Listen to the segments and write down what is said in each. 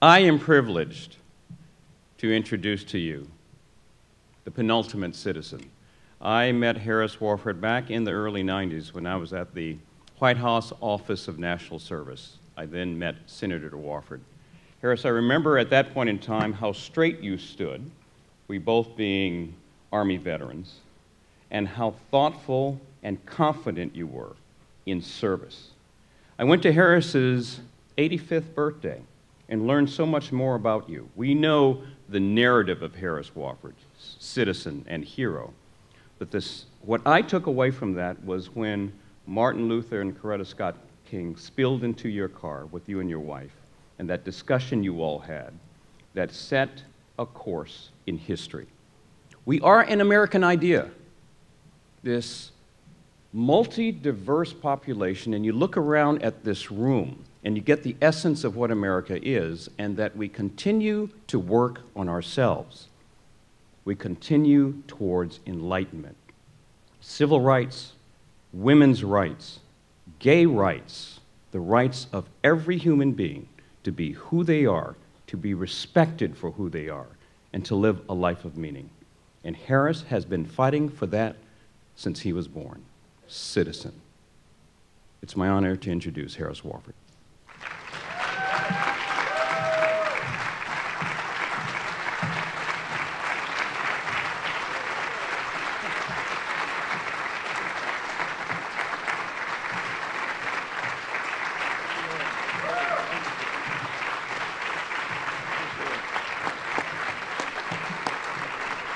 I am privileged to introduce to you the penultimate citizen. I met Harris Wofford back in the early 90s when I was at the White House Office of National Service. I then met Senator Wofford. Harris, I remember at that point in time how straight you stood, we both being Army veterans, and how thoughtful and confident you were in service. I went to Harris's 85th birthday and learned so much more about you. We know the narrative of Harris Wofford, citizen and hero. But what I took away from that was when Martin Luther and Coretta Scott King spilled into your car with you and your wife, and that discussion you all had that set a course in history. We are an American idea, this multi-diverse population, and you look around at this room and you get the essence of what America is, and that we continue to work on ourselves. We continue towards enlightenment. Civil rights, women's rights, gay rights, the rights of every human being to be who they are, to be respected for who they are, and to live a life of meaning. And Harris has been fighting for that since he was born. Citizen. It's my honor to introduce Harris Wofford.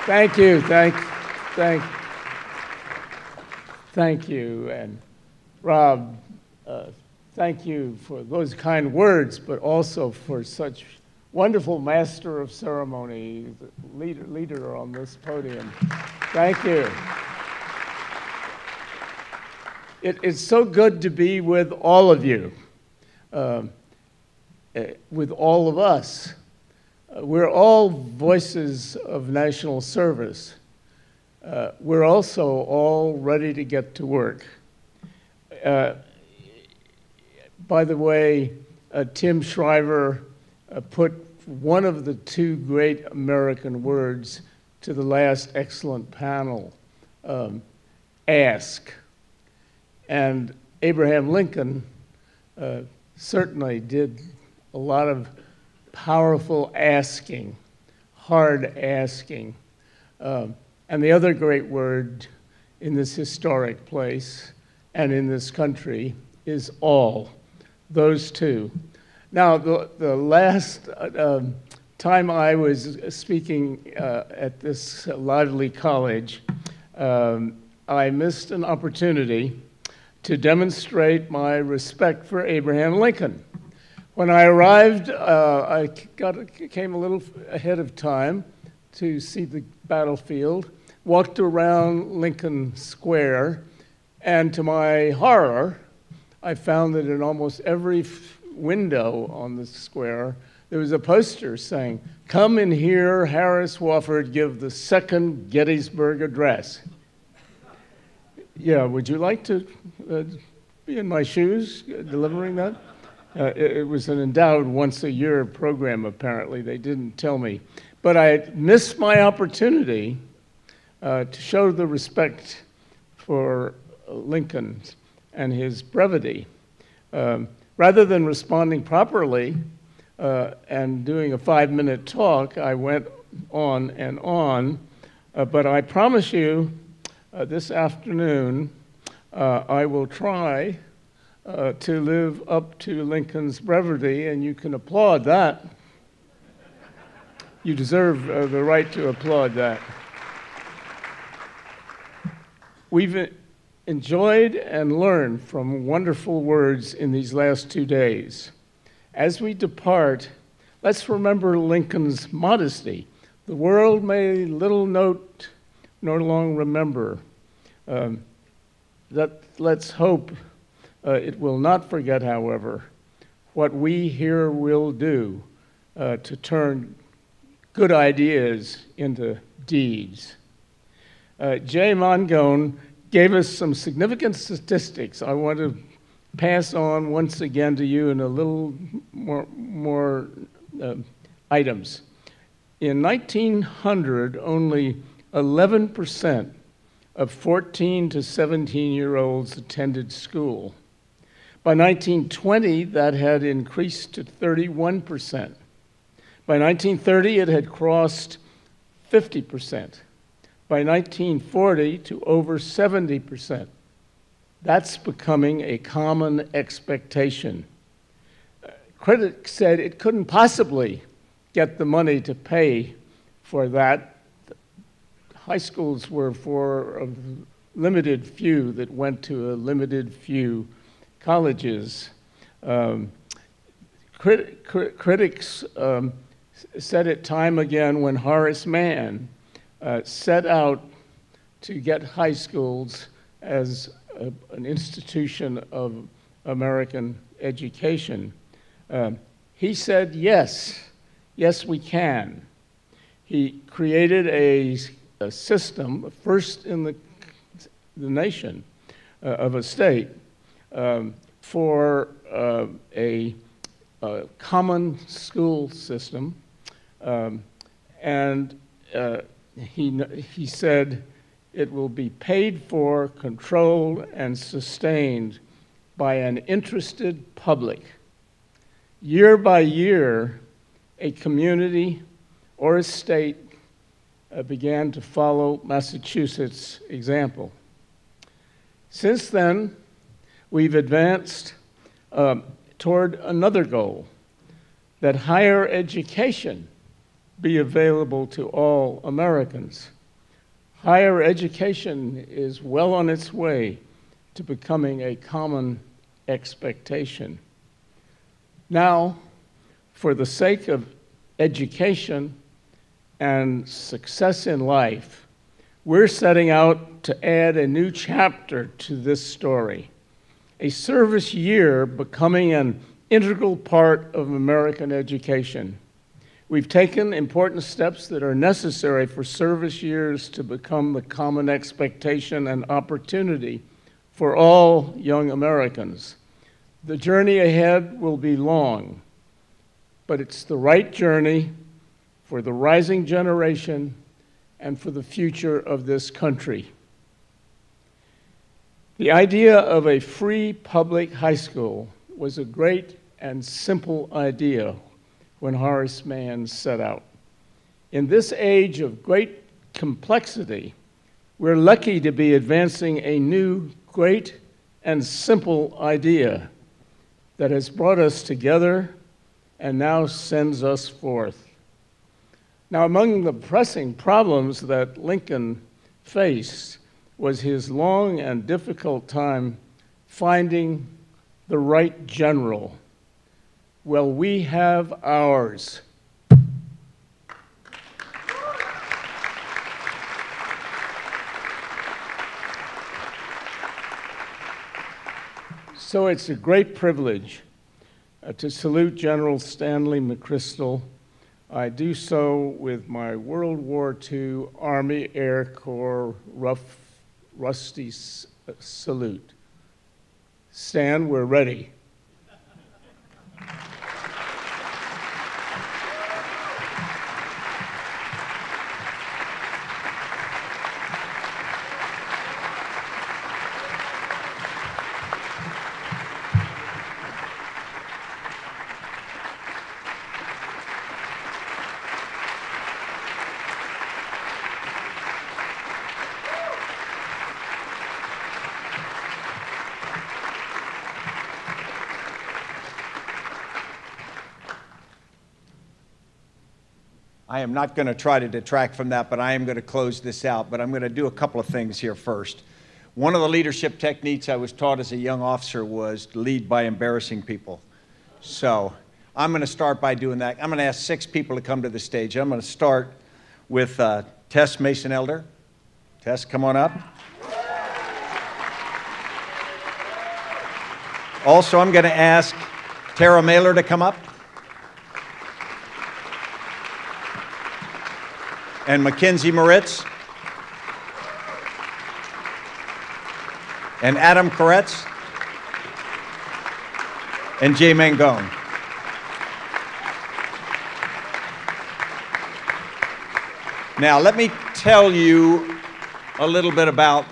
Thank you, thank you, and Rob, thank you for those kind words, but also for such wonderful master of ceremony, leader on this podium. Thank you. It's so good to be with all of you, with all of us. We're all voices of national service. We're also all ready to get to work. By the way, Tim Shriver put one of the two great American words to the last excellent panel, ask. And Abraham Lincoln certainly did a lot of powerful asking, hard asking. And the other great word in this historic place and in this country is all, those two. Now, the last time I was speaking at this lively college, I missed an opportunity to demonstrate my respect for Abraham Lincoln. When I arrived, I came a little ahead of time to see the battlefield, walked around Lincoln Square, and to my horror, I found that in almost every window on the square, there was a poster saying, "Come and hear Harris Wofford give the second Gettysburg Address." Yeah, would you like to be in my shoes delivering that? It was an endowed once-a-year program, apparently. They didn't tell me. But I missed my opportunity to show the respect for Lincoln and his brevity. Rather than responding properly and doing a 5-minute talk, I went on and on. But I promise you, this afternoon, I will try to live up to Lincoln's brevity, and you can applaud that. You deserve the right to applaud that. We've enjoyed and learned from wonderful words in these last 2 days. As we depart, let's remember Lincoln's modesty. The world may little note nor long remember. Let's hope it will not forget, however, what we here will do to turn good ideas into deeds. Jay Mangone gave us some significant statistics I want to pass on once again to you in a little more items. In 1900, only 11% of 14 to 17-year-olds attended school. By 1920, that had increased to 31%. By 1930, it had crossed 50%. By 1940, to over 70%. That's becoming a common expectation. Critics said it couldn't possibly get the money to pay for that. High schools were for a limited few that went to a limited few colleges. Critics said it time again when Horace Mann set out to get high schools as an institution of American education. He said, yes, we can. He created a system, first in the nation of a state, for a common school system, and he said it will be paid for, controlled, and sustained by an interested public. Year by year, a community or a state began to follow Massachusetts' example. Since then, we've advanced toward another goal, that higher education be available to all Americans. Higher education is well on its way to becoming a common expectation. Now, for the sake of education and success in life, we're setting out to add a new chapter to this story, a service year becoming an integral part of American education. We've taken important steps that are necessary for service years to become the common expectation and opportunity for all young Americans. The journey ahead will be long, but it's the right journey for the rising generation and for the future of this country. The idea of a free public high school was a great and simple idea when Horace Mann set out. In this age of great complexity, we're lucky to be advancing a new, great, and simple idea that has brought us together and now sends us forth. Now, among the pressing problems that Lincoln faced was his long and difficult time finding the right general. Well, we have ours. So it's a great privilege to salute General Stanley McChrystal. I do so with my World War II Army Air Corps rusty salute. Stan, we're ready. I am not going to try to detract from that, but I am going to close this out. But I'm going to do a couple of things here first. One of the leadership techniques I was taught as a young officer was to lead by embarrassing people. So I'm going to start by doing that. I'm going to ask 6 people to come to the stage. I'm going to start with Tess Mason Elder. Tess, come on up. Also, I'm going to ask Tara Mailer to come up. And Mackenzie Moritz, and Adam Koretz, and Jay Mangone. Now, let me tell you a little bit about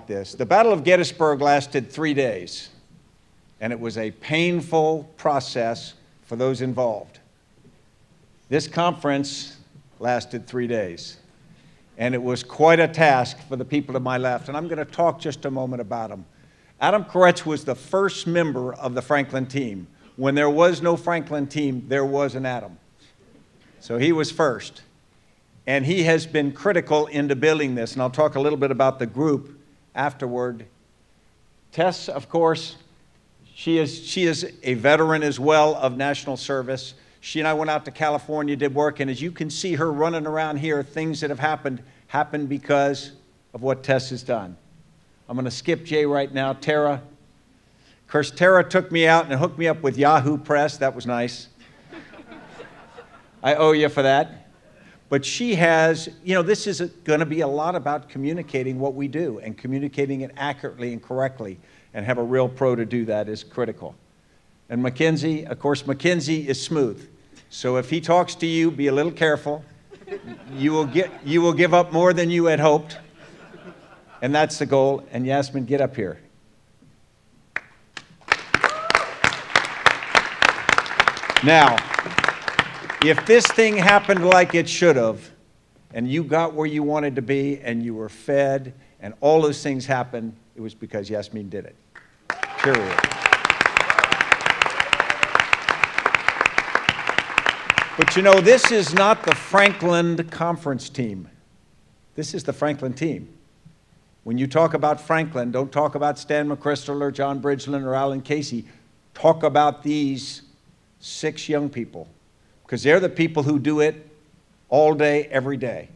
this. The Battle of Gettysburg lasted 3 days, and it was a painful process for those involved. This conference lasted 3 days, and it was quite a task for the people to my left, and I'm going to talk just a moment about them. Adam Koretz was the first member of the Franklin team. When there was no Franklin team, there was an Adam. So he was first. And he has been critical into building this, and I'll talk a little bit about the group afterward. Tess, of course, she is a veteran as well of national service. She and I went out to California, did work, and as you can see her running around here, things that have happened because of what Tess has done. I'm going to skip Jay right now. Tara. Of course, Tara took me out and hooked me up with Yahoo Press. That was nice. I owe you for that. But she has, this is going to be a lot about communicating what we do and communicating it accurately and correctly, and have a real pro to do that is critical. And Mackenzie, of course, Mackenzie is smooth. So if he talks to you, be a little careful. You will give up more than you had hoped. And that's the goal. And Yasmin, get up here. Now, if this thing happened like it should have, and you got where you wanted to be, and you were fed, and all those things happened, it was because Yasmin did it. Period. But this is not the Franklin conference team. This is the Franklin team. When you talk about Franklin, don't talk about Stan McChrystal or John Bridgeland or Alan Casey. Talk about these 6 young people, because they're the people who do it all day, every day.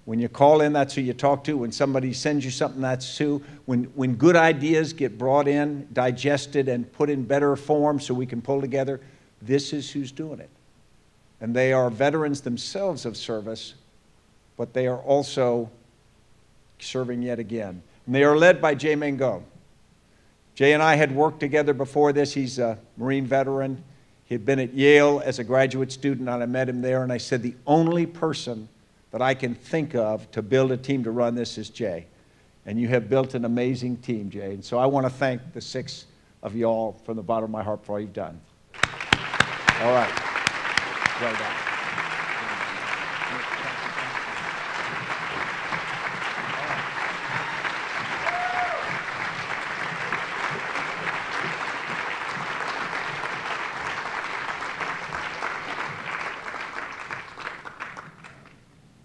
When you call in, that's who you talk to. When somebody sends you something, that's who. When good ideas get brought in, digested, and put in better form so we can pull together, this is who's doing it. And they are veterans themselves of service, but they are also serving yet again. And they are led by Jay Mango. Jay and I had worked together before this. He's a Marine veteran. He had been at Yale as a graduate student, and I met him there, and I said, the only person that I can think of to build a team to run this is Jay. And you have built an amazing team, Jay. And so I want to thank the 6 of y'all from the bottom of my heart for all you've done. All right. Well done.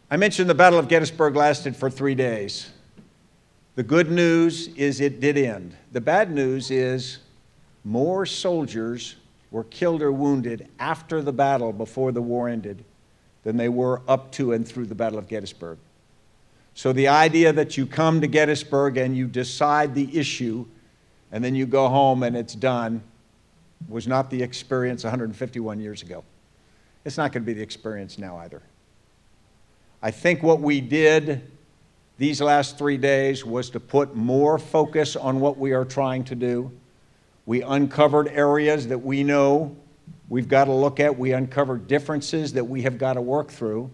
I mentioned the Battle of Gettysburg lasted for 3 days. The good news is it did end. The bad news is more soldiers were killed or wounded after the battle, before the war ended, than they were up to and through the Battle of Gettysburg. So the idea that you come to Gettysburg and you decide the issue and then you go home and it's done was not the experience 151 years ago. It's not going to be the experience now either. I think what we did these last 3 days was to put more focus on what we are trying to do. We uncovered areas that we know we've got to look at. We uncovered differences that we have got to work through.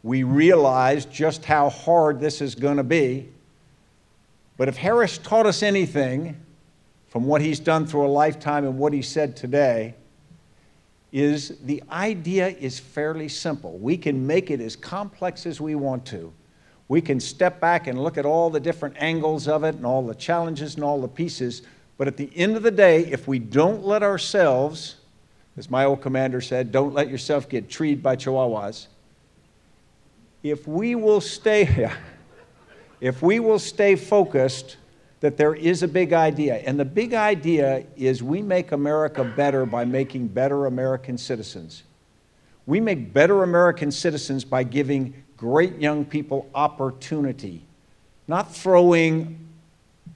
We realized just how hard this is going to be. But if Harris taught us anything from what he's done through a lifetime and what he said today, is the idea is fairly simple. We can make it as complex as we want to. We can step back and look at all the different angles of it and all the challenges and all the pieces. But at the end of the day, if we don't let ourselves, as my old commander said, don't let yourself get treed by chihuahuas. If we will stay focused, that there is a big idea. And the big idea is we make America better by making better American citizens. We make better American citizens by giving great young people opportunity, not throwing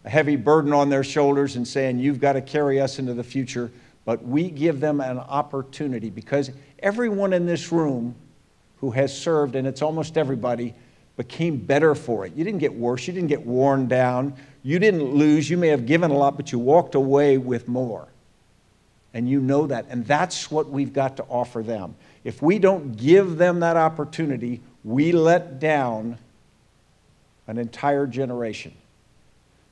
a heavy burden on their shoulders and saying, you've got to carry us into the future, but we give them an opportunity, because everyone in this room who has served, and it's almost everybody, became better for it. You didn't get worse. You didn't get worn down. You didn't lose. You may have given a lot, but you walked away with more. and you know that. And that's what we've got to offer them. If we don't give them that opportunity, we let down an entire generation.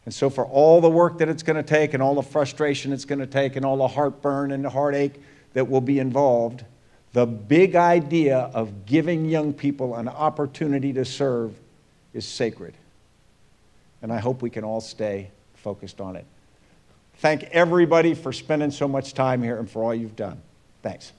And so for all the work that it's going to take and all the frustration it's going to take and all the heartburn and the heartache that will be involved, the big idea of giving young people an opportunity to serve is sacred. And I hope we can all stay focused on it. Thank everybody for spending so much time here and for all you've done. Thanks.